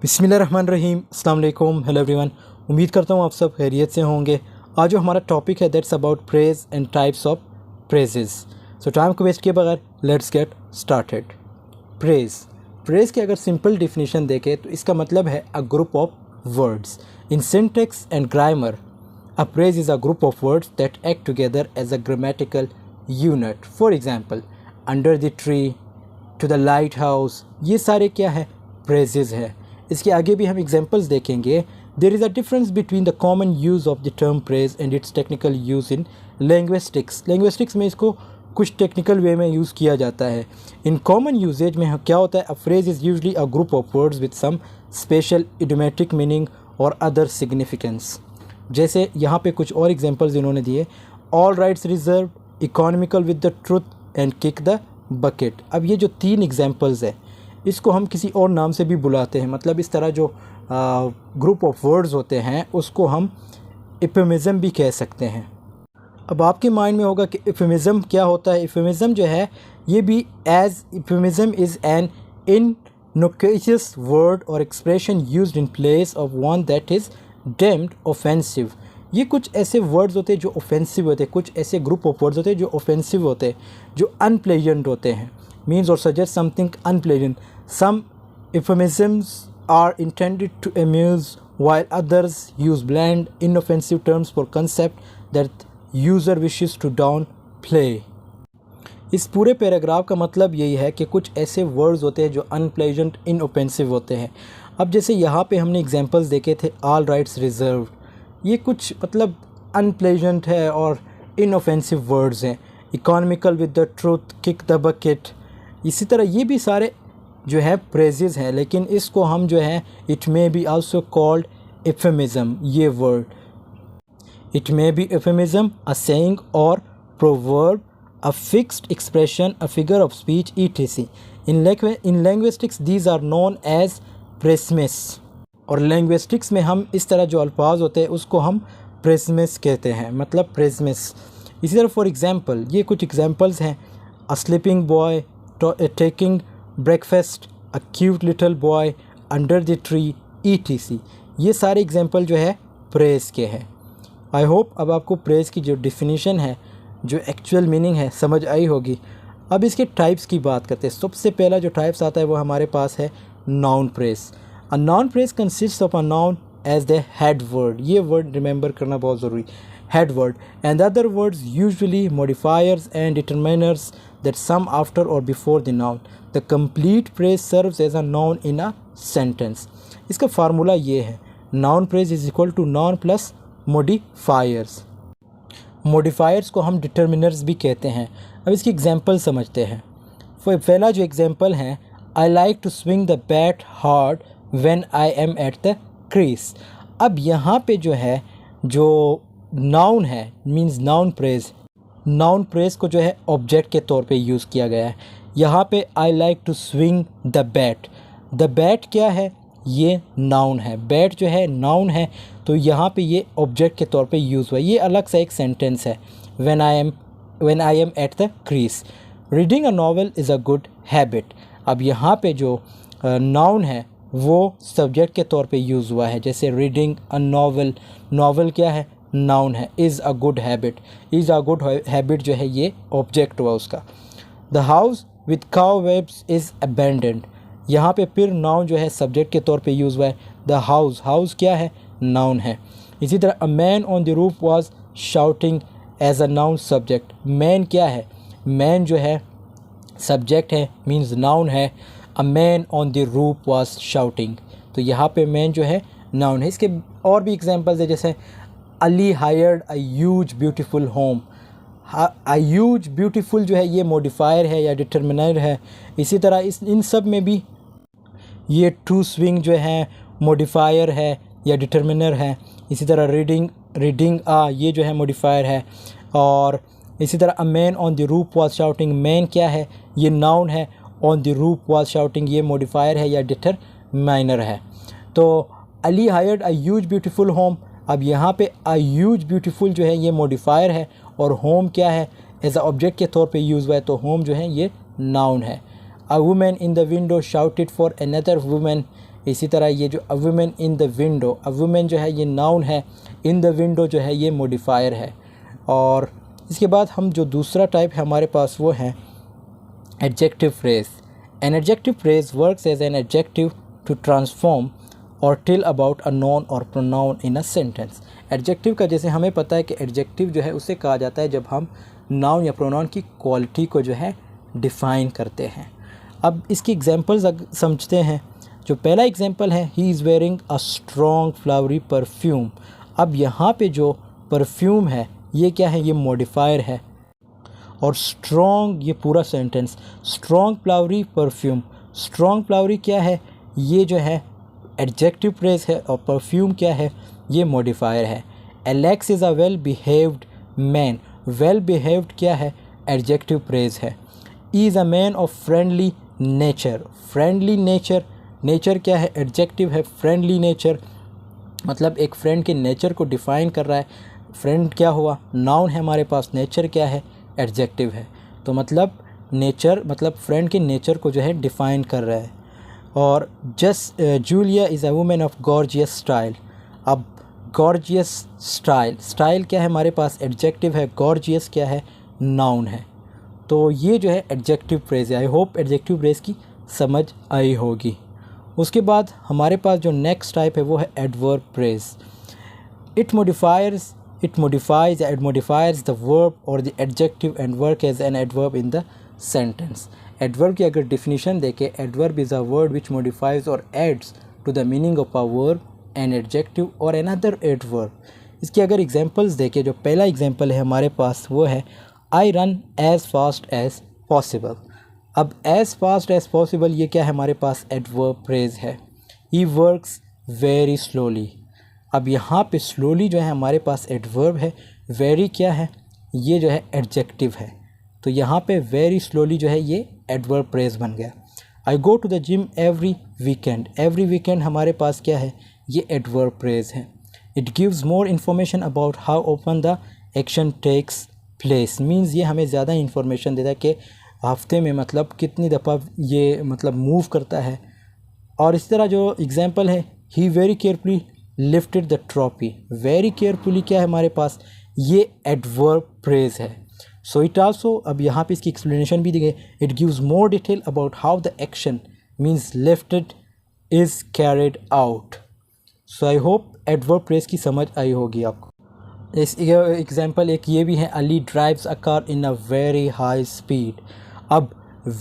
बिस्मिल्लाहिर्रहमानिर्रहीम, अस्सलाम वालेकुम, हेलो एवरीवन। उम्मीद करता हूँ आप सब खैरियत से होंगे। आज जो हमारा टॉपिक है that's about praise and types of praises. So time को वेस्ट किए बगैर लेट्स गेट स्टार्टेड। प्रेज़ की अगर सिंपल डिफिनीशन देखें तो इसका मतलब है a group of words in syntax and grammar. A phrase is a group of words that act together as a grammatical unit. For example, under the tree, to the lighthouse, ये सारे क्या है? Praises है। इसके आगे भी हम examples देखेंगे। There is a difference between the common use of the term phrase and its technical use in linguistics में इसको कुछ टेक्निकल वे में यूज़ किया जाता है। इन कॉमन यूजेज में क्या होता है? A phrase is usually a group of words with some special idiomatic meaning और अदर सिग्निफिकेंस। जैसे यहाँ पे कुछ और एग्जांपल्स इन्होंने दिए। All rights reserve, economical with the truth and kick the bucket. अब ये जो 3 एग्जांपल्स है इसको हम किसी और नाम से भी बुलाते हैं। मतलब इस तरह जो ग्रुप ऑफ वर्ड्स होते हैं उसको हम इफेमिज़म भी कह सकते हैं। अब आपके माइंड में होगा कि इफेमिज़म क्या होता है। इफेमिज़म जो है ये भी euphemism is an innocuous word और expression used in place of one that is deemed offensive. ये कुछ ऐसे वर्ड्स होते हैं जो ऑफेंसिव होते हैं, कुछ ऐसे ग्रुप ऑफ वर्ड्स होते हैं जो ऑफेंसिव होते हैं, जो अनप्लेजेंट होते हैं, means or suggest something unpleasant. Some euphemisms are intended to amuse, while others use bland, inoffensive terms for concept that user wishes to downplay. इस पूरे पैराग्राफ का मतलब यही है कि कुछ ऐसे वर्ड्स होते हैं जो अनप्लेजेंट, इनऑफेंसिव होते हैं। अब जैसे यहाँ पे हमने एग्जांपल्स देखे थे, ऑल राइट्स रिजर्व, ये कुछ मतलब अनप्लेजेंट है और इनऑफेंसिव वर्ड्स हैं। Economical with the truth, kick the bucket, इसी तरह ये भी सारे जो है प्रेजेस हैं, लेकिन इसको हम जो है it may be also called euphemism. ये word it may be euphemism, a saying और proverb, a fixed expression, a figure of speech, etc. In linguistics these are known as phrasemes. और लैंग्विस्टिक्स में हम इस तरह जो अल्फाज होते हैं उसको हम प्रेसमेस कहते हैं, मतलब प्रेसमेस। इसी तरह फॉर एग्जांपल ये कुछ एग्जांपल्स हैं। A sleeping boy, taking breakfast, a cute little boy, under the tree, etc. ये सारे एग्जांपल जो है प्रेज़ के हैं। आई होप अब आपको प्रेज़ की जो डिफिनीशन है, जो एक्चुअल मीनिंग है, समझ आई होगी। अब इसके टाइप्स की बात करते हैं। सबसे पहला जो टाइप्स आता है वो हमारे पास है noun phrase. A noun phrase consist of a noun as the head word. ये वर्ड रिमेंबर करना बहुत ज़रूरी, head word, and the other words usually modifiers and determiners that come after or before the noun. The complete phrase serves as a noun in a sentence. इसका formula ये है, noun phrase is equal to noun plus modifiers. modifiers को हम determiners भी कहते हैं। अब इसकी एग्जांपल समझते हैं। पहला जो एग्जांपल है, I like to swing the bat hard when I am at the crease. अब यहाँ पे जो है जो नाउन है मींस नाउन प्रेज़ को जो है ऑब्जेक्ट के तौर पे यूज़ किया गया है। यहाँ पे I like to swing the bat क्या है? ये नाउन है। बैट जो है नाउन है, तो यहाँ पे ये ऑब्जेक्ट के तौर पे यूज़ हुआ। ये अलग सा एक सेंटेंस है। When I am at the crease, reading a novel is a good habit. अब यहाँ पे जो नाउन है वो सब्जेक्ट के तौर पे यूज़ हुआ है। जैसे रीडिंग अ नॉवल क्या है? नाउन है। इज़ अ गुड हैबिट जो है ये ऑब्जेक्ट हुआ उसका। The house with cobwebs is abandoned, यहाँ पे फिर नाउन जो है सब्जेक्ट के तौर पे यूज़ हुआ है। द हाउस क्या है? नाउन है। इसी तरह a man on the roof was shouting as a noun subject. Man क्या है? मैन जो है सब्जेक्ट है, मीन्स नाउन है। अ man on the roof was shouting, तो यहाँ पे मैन जो है नाउन है। इसके और भी एग्जांपल्स है, जैसे Ali hired a huge beautiful home. A huge beautiful जो है ये मॉडिफायर है या डिटर्मिनर है। इसी तरह इन सब में भी ये टू स्विंग जो है मॉडिफायर है या डिटर्मिनर है। इसी तरह रीडिंग ये जो है मॉडिफायर है। और इसी तरह a man on the roof was shouting, man क्या है? ये नाउन है। On the roof was shouting ये मॉडिफायर है या डिटरमाइनर है। तो Ali hired a huge beautiful home, अब यहाँ पे अ ह्यूज ब्यूटीफुल जो है ये मॉडिफायर है और होम क्या है? एज अ ऑब्जेक्ट के तौर पे यूज़ हुआ है, तो होम जो है ये नाउन है। A women in the window shouted for another women, इसी तरह ये जो a women in the window, a women जो है ये नाउन है, इन द विंडो जो है ये मॉडिफायर है। और इसके बाद हम जो दूसरा टाइप है हमारे पास वो है adjective phrase. An adjective phrase works as an adjective to transform और टेल अबाउट अ नॉन और pronoun in a sentence. Adjective का जैसे हमें पता है कि एडजेक्टिव जो है उसे कहा जाता है जब हम नाउन या प्रोनाउन की क्वालिटी को जो है डिफ़ाइन करते हैं। अब इसकी एग्जांपल्स समझते हैं। जो पहला एग्जांपल है, he is wearing a strong flowery perfume. अब यहाँ पे जो परफ्यूम है ये क्या है, ये मॉडिफायर है। और स्ट्रॉन्ग, ये पूरा sentence, strong flowery perfume, strong flowery क्या है, ये जो है एडजेक्टिव फ्रेज है और परफ्यूम क्या है, ये मॉडिफायर है। Alex is a well behaved man, well behaved क्या है, एडजेक्टिव फ्रेज है। Is a man of friendly nature, friendly nature, nature क्या है, एडजेक्टिव है। फ्रेंडली नेचर मतलब एक फ्रेंड के नेचर को डिफ़ाइन कर रहा है। फ्रेंड क्या हुआ, नाउन है हमारे पास, नेचर क्या है, एडजेक्टिव है। तो मतलब नेचर मतलब फ्रेंड के नेचर को जो है डिफ़ाइन कर रहा है। और Julia is a women of gorgeous style. अब गॉर्जियस स्टाइल, स्टाइल क्या है हमारे पास, एडजेक्टिव है। गॉर्जियस क्या है, नाउन है। तो ये जो है एडजेक्टिव फ्रेज है। आई होप एडजेक्टिव फ्रेज की समझ आई होगी। उसके बाद हमारे पास जो नेक्स्ट टाइप है वो है adverb phrase. It modifies ad modifies the verb और the adjective and work as an adverb in the sentence. Adverb की अगर डिफिनीशन देखें, adverb is a word which modifies और adds to the meaning of a verb, an adjective और another adverb. इसकी अगर examples देखें, जो पहला एग्जांपल है हमारे पास वो है I run as fast as possible. अब एज फास्ट एज पॉसिबल ये क्या है हमारे पास, एडवर्ब फ्रेज है। He works very slowly. अब यहाँ पे स्लोली जो है हमारे पास एडवर्ब है। वेरी क्या है, ये जो है एडजेक्टिव है। तो यहाँ पे वेरी स्लोली जो है ये एडवर्ब फ्रेज बन गया। I go to the gym every weekend, every weekend हमारे पास क्या है, ये एडवर्ब फ्रेज है। It gives more information about how often the action takes place, means ये हमें ज़्यादा इन्फॉर्मेशन देता है कि हफ्ते में मतलब कितनी दफ़ा ये मतलब मूव करता है। और इस तरह जो एग्जांपल है, he very carefully lifted the trophy, very carefully क्या है हमारे पास, ये एडवर्ब फ्रेज है। सो इट आल्सो, अब यहाँ पे इसकी एक्सप्लेनेशन भी दी गई, it gives more detail about how the action means lifted is carried out. So I hope adverb phrase की समझ आई होगी आपको। इस एग्जांपल एक ये भी है, Ali drives a car in a very high speed. अब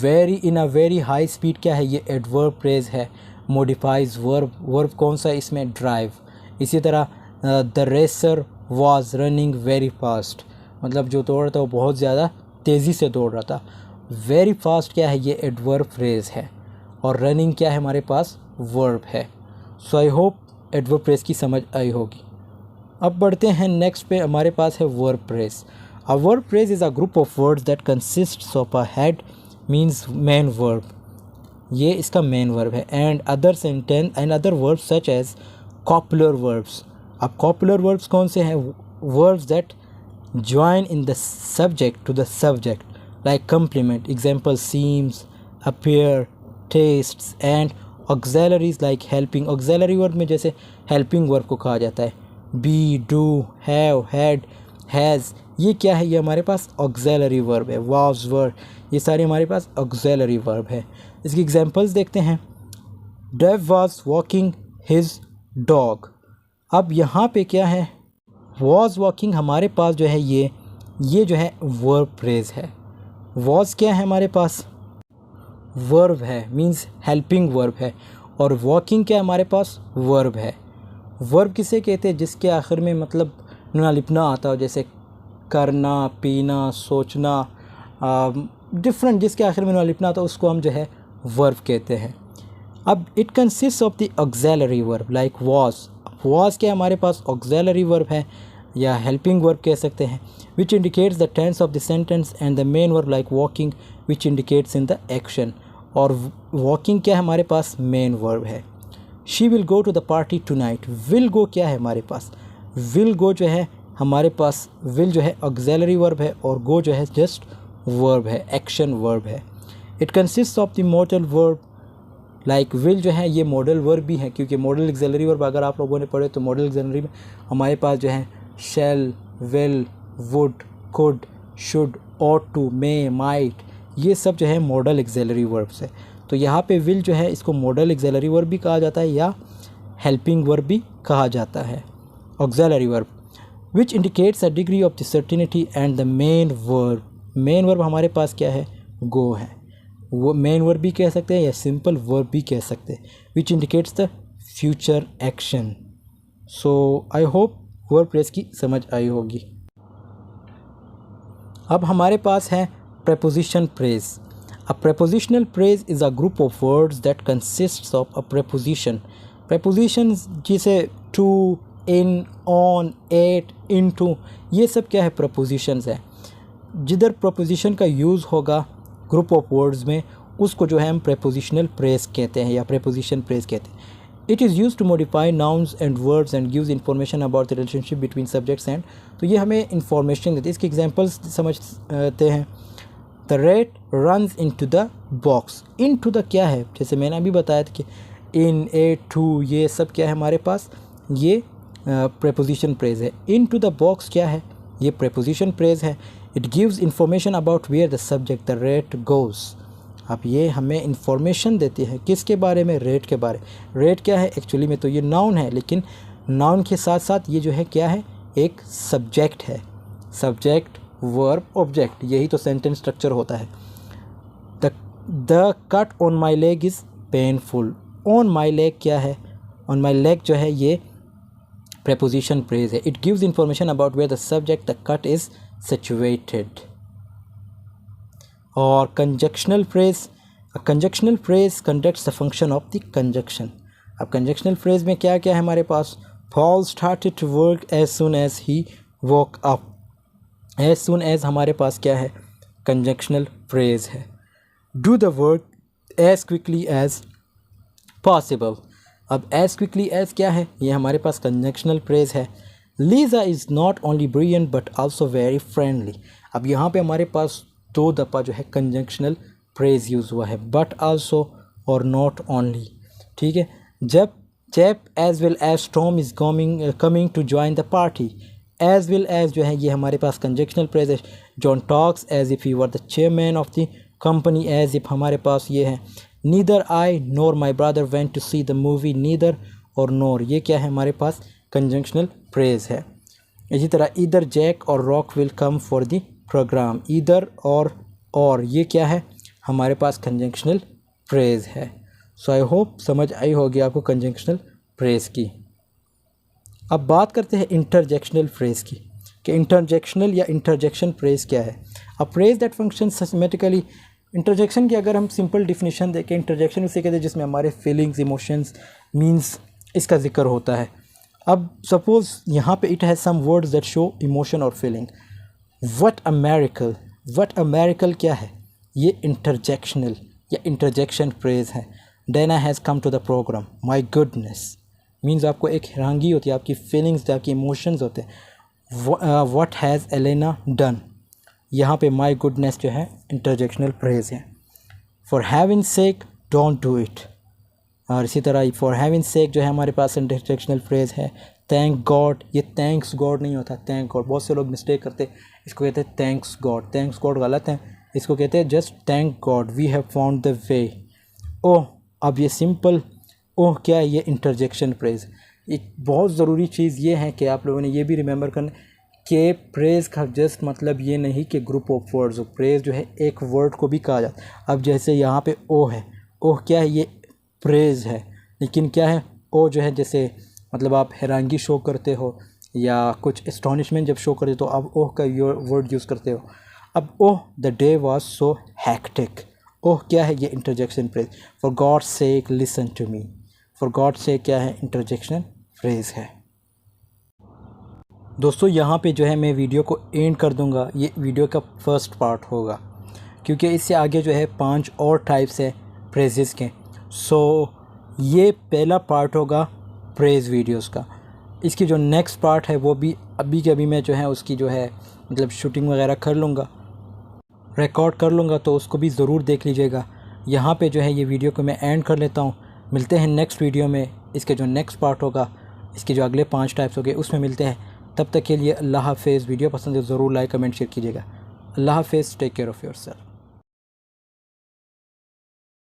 very in a very high speed क्या है, ये एडवर्ब फ्रेज है। मॉडिफाइज वर्ब, वर्ब कौन सा है इसमें, ड्राइव। इसी तरह the racer was running very fast, मतलब जो दौड़ रहा था वो बहुत ज़्यादा तेज़ी से दौड़ रहा था। वेरी फास्ट क्या है, ये एडवर्ब फ्रेज है। और रनिंग क्या है हमारे पास, वर्ब है। सो आई होप एडवर्ब फ्रेज की समझ आई होगी। अब बढ़ते हैं नेक्स्ट पे, हमारे पास है verb phrase. A verb phrase is a group of words that consists of a head means main verb, ये इसका मेन वर्ब है। And other sentence and other verbs such as copular verbs. अब copular verbs कौन से हैं, verbs that join in the subject to the subject like complement, example seems, appear, tastes and auxiliaries like helping। auxiliary verb में जैसे helping verb को कहा जाता है, be, do, have, had, has, ये क्या है, ये हमारे पास auxiliary verb है। was, were, ये सारे हमारे पास auxiliary verb है। इसकी examples देखते हैं। Dave was walking his dog। अब यहाँ पे क्या है, वॉज वॉकिंग हमारे पास जो है ये जो है वर्ब फ्रेज है। वॉज क्या है हमारे पास, वर्ब है, मींस हेल्पिंग वर्ब है। और वॉकिंग क्या है हमारे पास, वर्ब है। वर्ब किसे कहते हैं, जिसके आखिर में मतलब ना लिपना आता हो, जैसे करना, पीना, सोचना, डिफरेंट, जिसके आखिर में ना लिपना आता हो उसको हम जो है वर्ब कहते हैं। अब it consist of the auxiliary verb like was. Was क्या हमारे पास, ऑक्सिलरी वर्ब है या हेल्पिंग वर्ब कह सकते हैं, which indicates the tense of the sentence and the main verb like walking which indicates in the action. और walking क्या है हमारे पास, मेन वर्ब है। She will go to the party tonight. Will go क्या है हमारे पास, विल गो जो है हमारे पास, विल जो है ऑक्सिलरी वर्ब है और गो जो है जस्ट वर्ब है, एक्शन वर्ब है। It consist of the modal verb like will जो है ये मॉडल वर्ब भी है, क्योंकि मॉडल ऑक्सिलरी वर्ब अगर आप लोगों ने पढ़े तो मॉडल ऑक्सिलरी में हमारे पास जो है shall, will, would, could, should, ought to, may, might, ये सब जो है मॉडल ऑक्सिलरी वर्ब्स है। तो यहाँ पे विल जो है इसको मॉडल ऑक्सिलरी वर्ब भी कहा जाता है या हेल्पिंग वर्ब भी कहा जाता है, auxiliary verb, which indicates a degree of the certainty and the main verb हमारे पास क्या है, गो है, वो मेन वर्ब भी कह सकते हैं या सिंपल वर्ब भी कह सकते हैं, which indicates the future action. So I hope verb phrase की समझ आई होगी। अब हमारे पास है preposition phrase. A prepositional phrase is a group of words that consists of a preposition. Prepositions जिसे to, in, on, at, into, ये सब क्या है, prepositions है। जिधर preposition का यूज़ होगा group of words में उसको जो है हम prepositional phrase कहते हैं या preposition phrase कहते हैं। It is used to modify nouns and words and gives information about the relationship between subjects and, तो ये हमें information देती है। इसके examples समझते हैं। The rat runs into the box. Into the क्या है, जैसे मैंने अभी बताया था कि in, a, to, ये सब क्या है हमारे पास, ये preposition phrase है। Into the box क्या है, ये preposition phrase है। It gives information about where the subject, the rat, goes. अब ये हमें इंफॉर्मेशन देती है किसके बारे में, रेट के बारे। रेट क्या है, एक्चुअली में तो ये नाउन है, लेकिन नाउन के साथ साथ ये जो है क्या है, एक सब्जेक्ट है। सब्जेक्ट, वर्ब, ऑब्जेक्ट, यही तो सेंटेंस स्ट्रक्चर होता है। The cut on my leg is painful. On my leg क्या है, ऑन माई लेग जो है ये प्रेपोजिशन फ्रेज है। It gives information about where the subject, the cut is situated. और conjunctional phrase, conjunctional phrase conducts the function of the conjunction. अब conjunctional phrase में क्या क्या है हमारे पास, Paul started to work as soon as he walk up. As soon as हमारे पास क्या है, कंजक्शनल फ्रेज है। Do the work as quickly as possible. अब एज क्विकली एज क्या है, ये हमारे पास कंजक्शनल फ्रेज है। Lisa is not only brilliant but also very friendly. अब यहाँ पे हमारे पास दो दफ़ा जो है कंजक्शनल फ्रेज यूज़ हुआ है, बट आल्सो और नॉट ओनली, ठीक है। जब chap as well as Tom is coming to join the party. As well as जो है ये हमारे पास कंजक्शनल फ्रेज है। John talks as if he were the chairman of the company, as if हमारे पास ये है। Neither I nor my brother went to see the movie. Neither और नोर ये क्या है हमारे पास, कंजक्शनल फ्रेज है। इसी तरह ईदर जैक और Rock will come for the programme. Either और ये क्या है हमारे पास, कंजक्शनल फ्रेज है। सो आई होप समझ आई होगी आपको कंजक्शनल फ्रेज की। अब बात करते हैं इंटरजेक्शनल फ्रेज की, कि इंटरजेक्शनल या इंटरजेक्शन फ्रेज क्या है। A phrase that function systematically. Interjection की अगर हम सिंपल डिफिनीशन देखें, इंटरजेक्शन उसे कहते हैं जिसमें हमारे फीलिंग्स, इमोशंस, मीन्स इसका जिक्र होता है। अब सपोज़ यहाँ पे it has some words that show emotion और feeling. What a miracle, what a miracle क्या है, ये इंटरजेक्शनल या इंटरजेक्शन फ्रेज है। Dana has come to the programme. My goodness means आपको एक हैरानगी होती है, आपकी फीलिंग्स, आपके इमोशंस होते हैं। व्हाट हैज़ एलेना डन, यहाँ पे माई गुडनेस जो है इंटरजेक्शनल फ्रेज है। For having sec don't do it. और इसी तरह फॉर हैविंग सेक जो है हमारे पास इंटरजेक्शनल फ्रेज है। थैंक गॉड, ये थैंक्स गॉड नहीं होता, थैंक गॉड। बहुत से लोग मिस्टेक करते हैं, इसको कहते हैं थैंक्स गॉड। थैंक्स गॉड गलत है, इसको कहते हैं just thank God, we have found the way. Oh, अब ये सिंपल ओह क्या है, ये इंटरजेक्शन फ्रेज। एक बहुत ज़रूरी चीज़ ये है कि आप लोगों ने ये भी रिमेंबर करना कि प्रेज़ का जस्ट मतलब ये नहीं कि ग्रुप ऑफ वर्ड्स हो। प्रेज़ जो है एक वर्ड को भी कहा जाता है। अब जैसे यहाँ पे ओह है, ओह क्या है, ये प्रेज़ है, लेकिन क्या है ओ जो है, जैसे मतलब आप हैरानगी शो करते हो या कुछ एस्टॉनिशमेंट जब शो करते हो तो आप ओह का वर्ड यूज़ करते हो। अब oh the day was so hectic. Oh क्या है, ये interjection phrase. For God sake listen to me. For God sake क्या है, इंटरजेक्शन फ्रेज है। दोस्तों यहाँ पे जो है मैं वीडियो को एंड कर दूँगा, ये वीडियो का फर्स्ट पार्ट होगा, क्योंकि इससे आगे जो है 5 और टाइप्स है फ्रेजेस के। सो ये पहला पार्ट होगा प्रेज़ वीडियोस का। इसकी जो नेक्स्ट पार्ट है वो भी अभी के अभी मैं जो है उसकी जो है मतलब शूटिंग वगैरह कर लूँगा, रिकॉर्ड कर लूँगा, तो उसको भी ज़रूर देख लीजिएगा। यहाँ पे जो है ये वीडियो को मैं एंड कर लेता हूँ। मिलते हैं नेक्स्ट वीडियो में, इसके जो नेक्स्ट पार्ट होगा, इसके जो अगले 5 टाइप्स हो गए उसमें मिलते हैं। तब तक के लिए अल्लाह हाफ़िज़। वीडियो पसंद है ज़रूर लाइक कमेंट शेयर कीजिएगा। अल्लाह हाफ़िज़। Take care of yourself.